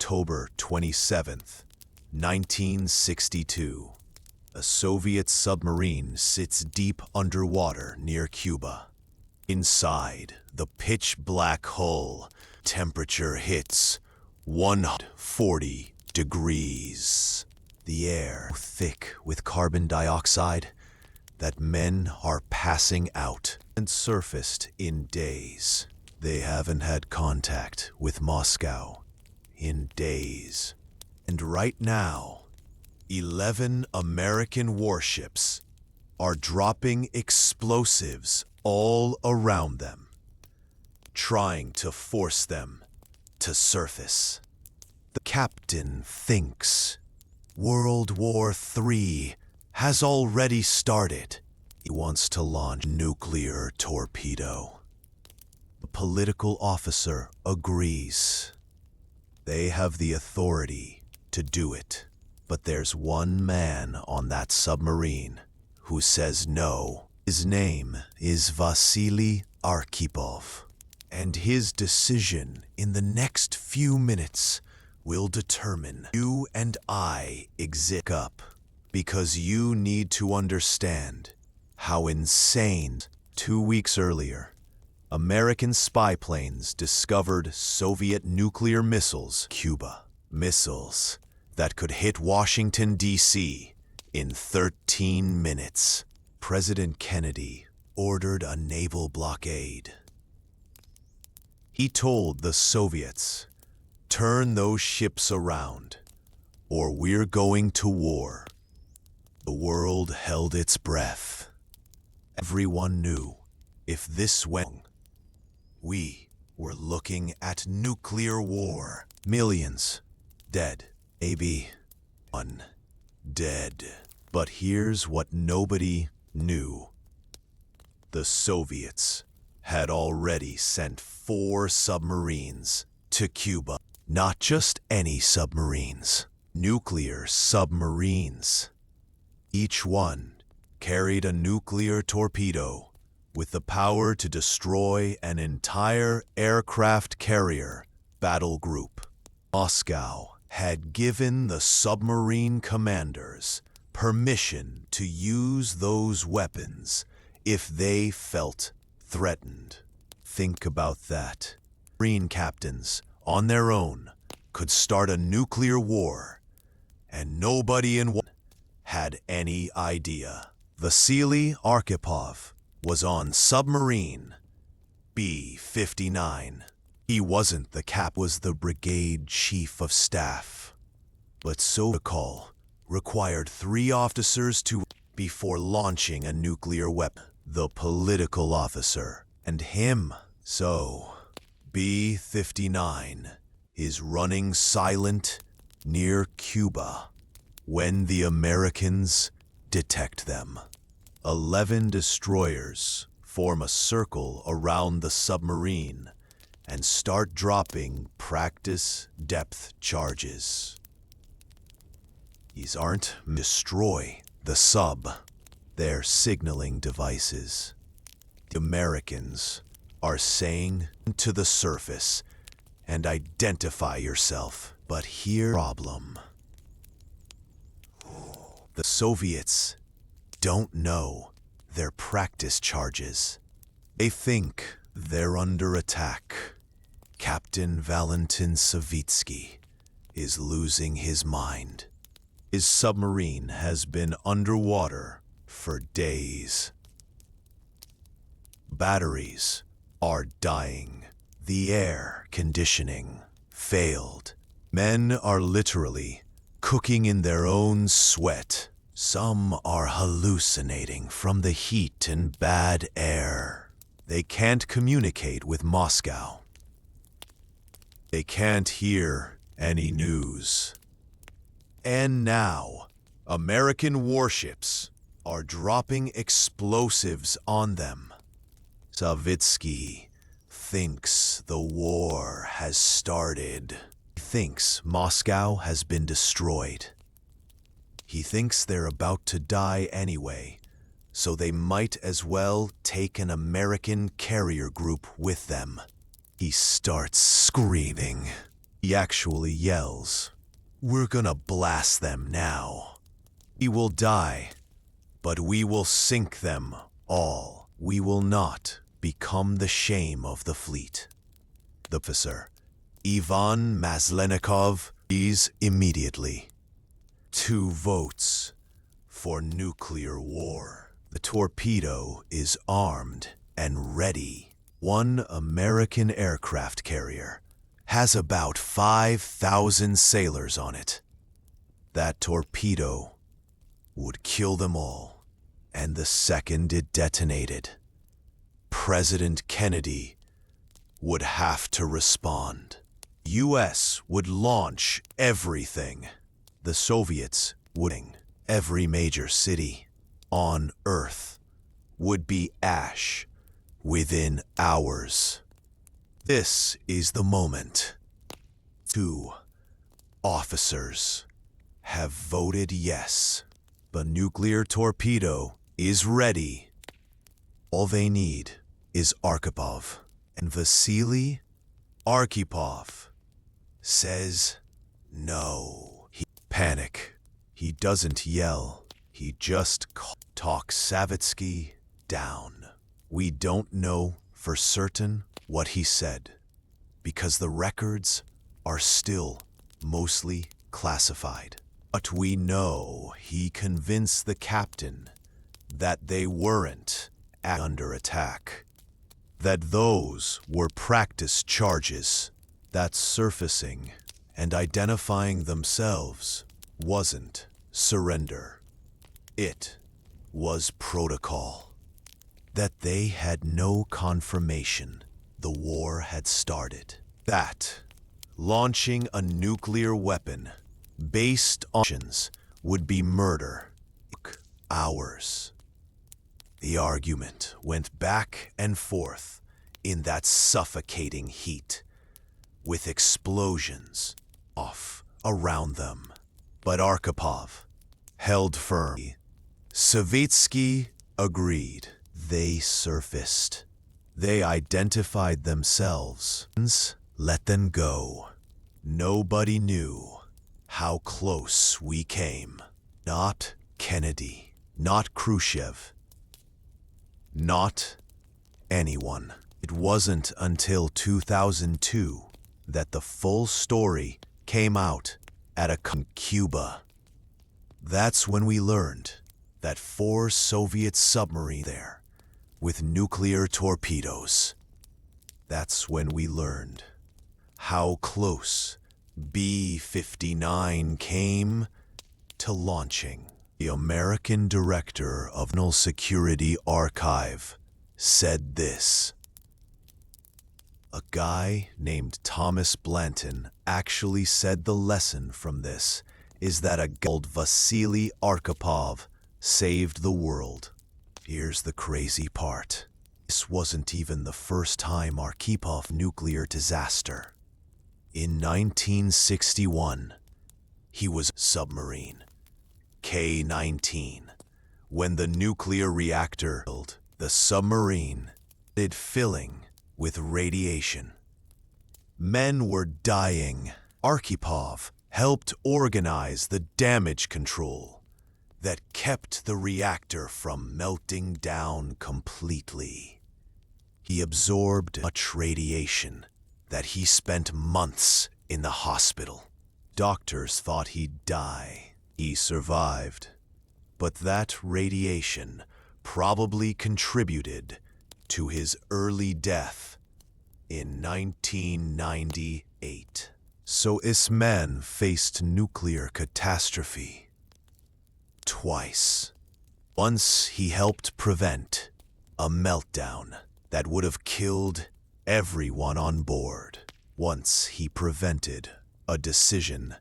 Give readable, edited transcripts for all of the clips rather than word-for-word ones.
October 27th, 1962. A Soviet submarine sits deep underwater near Cuba. Inside the pitch-black hull, temperature hits 140 degrees. The air thick with carbon dioxide that men are passing out and surfaced in days. They haven't had contact with Moscow in days. And right now, 11 American warships are dropping explosives all around them, trying to force them to surface. The captain thinks World War III has already started. He wants to launch a nuclear torpedo. The political officer agrees. They have the authority to do it. But there's one man on that submarine who says no. His name is Vasili Arkhipov, and his decision in the next few minutes will determine you and I exist up, because you need to understand how insane. 2 weeks earlier, American spy planes discovered Soviet nuclear missiles, Cuba missiles, that could hit Washington, D.C. in 13 minutes. President Kennedy ordered a naval blockade. He told the Soviets, "Turn those ships around, or we're going to war." The world held its breath. Everyone knew if this went, we were looking at nuclear war. Millions dead. Maybe one dead. But here's what nobody knew. The Soviets had already sent 4 submarines to Cuba. Not just any submarines, nuclear submarines. Each one carried a nuclear torpedo with the power to destroy an entire aircraft carrier battle group. Moscow had given the submarine commanders permission to use those weapons if they felt threatened. Think about that. Marine captains, on their own, could start a nuclear war, and nobody in one had any idea. Vasili Arkhipov was on submarine B-59. He wasn't the was the brigade chief of staff. But protocol required 3 officers before launching a nuclear weapon. The political officer and him. So, B-59 is running silent near Cuba when the Americans detect them. 11 destroyers form a circle around the submarine and start dropping practice depth charges. These aren't destroy the sub. They're signaling devices. The Americans are saying to the surface and identify yourself. But here's the problem. The Soviets don't know their practice charges. They think they're under attack. Captain Savitsky is losing his mind. His submarine has been underwater for days. Batteries are dying. The air conditioning failed. Men are literally cooking in their own sweat. Some are hallucinating from the heat and bad air. They can't communicate with Moscow. They can't hear any news. And now, American warships are dropping explosives on them. Savitsky thinks the war has started. He thinks Moscow has been destroyed. He thinks they're about to die anyway, so they might as well take an American carrier group with them. He starts screaming. He actually yells, "We're gonna blast them now. We will die, but we will sink them all. We will not become the shame of the fleet." The officer, Ivan Maslenikov, is immediately 2 votes for nuclear war. The torpedo is armed and ready. One American aircraft carrier has about 5,000 sailors on it. That torpedo would kill them all, and the second it detonated, President Kennedy would have to respond. US would launch everything. The Soviets would. Every major city on Earth would be ash within hours. This is the moment. 2 officers have voted yes. The nuclear torpedo is ready. All they need is Arkhipov. And Vasili Arkhipov says no. He panic. He doesn't yell. He just talks Savitsky down. We don't know for certain what he said, because the records are still mostly classified. But we know he convinced the captain that they weren't under attack, that those were practice charges, that surfacing and identifying themselves wasn't surrender. It was protocol, that they had no confirmation the war had started, that launching a nuclear weapon based on options would be murder. Hours. The argument went back and forth in that suffocating heat, with explosions off around them. But Arkhipov held firm. Savitsky agreed. They surfaced. They identified themselves. Let them go. Nobody knew how close we came. Not Kennedy, not Khrushchev, not anyone. It wasn't until 2002 that the full story came out at Cuba. That's when we learned that 4 Soviet submarines there with nuclear torpedoes. That's when we learned how close B-59 came to launching. The American director of National Security Archive said this. A guy named Thomas Blanton actually said the lesson from this is that a guy called Vasili Arkhipov saved the world. Here's the crazy part. This wasn't even the first time Arkhipov nuclear disaster. In 1961, he was submarine K-19. When the nuclear reactor filled, the submarine started filling with radiation. Men were dying. Arkhipov helped organize the damage control that kept the reactor from melting down completely. He absorbed much radiation that he spent months in the hospital. Doctors thought he'd die. He survived, but that radiation probably contributed to his early death in 1998. So this man faced nuclear catastrophe twice. Once he helped prevent a meltdown that would have killed everyone on board. Once he prevented a decision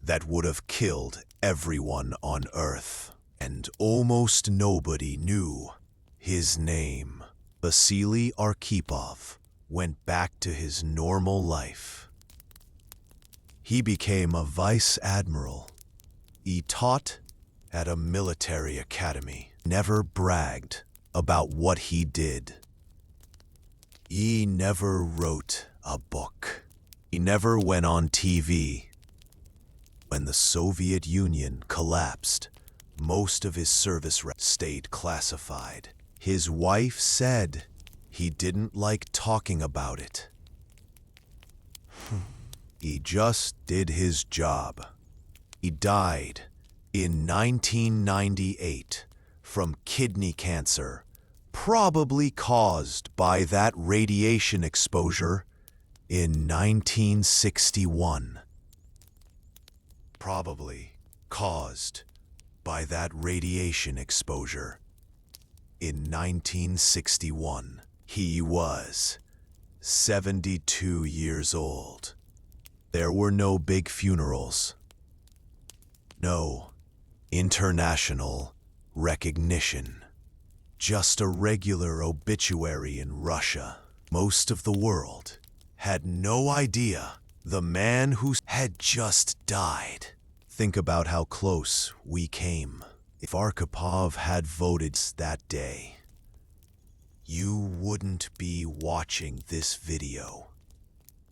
that would have killed everyone on Earth. And almost nobody knew his name. Vasili Arkhipov went back to his normal life. He became a vice admiral. He taught at a military academy. Never bragged about what he did. He never wrote a book. He never went on TV. When the Soviet Union collapsed, most of his service stayed classified. His wife said he didn't like talking about it. He just did his job. He died in 1998 from kidney cancer, probably caused by that radiation exposure in 1961. Probably caused by that radiation exposure in 1961. He was 72 years old. There were no big funerals. No international recognition. Just a regular obituary in Russia. Most of the world had no idea the man who had just died. Think about how close we came. If Arkhipov had voted that day, you wouldn't be watching this video.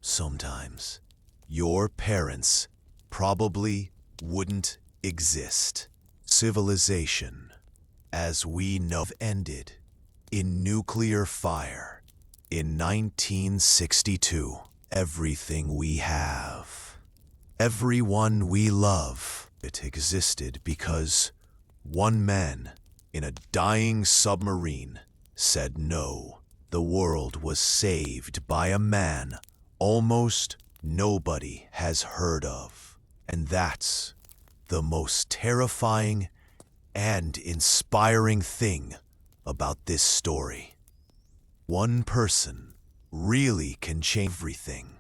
Sometimes your parents probably wouldn't exist. Civilization, as we know, ended in nuclear fire in 1962. Everything we have, everyone we love, it existed because one man in a dying submarine said no. The world was saved by a man almost nobody has heard of. And that's the most terrifying and inspiring thing about this story. One person really can change everything.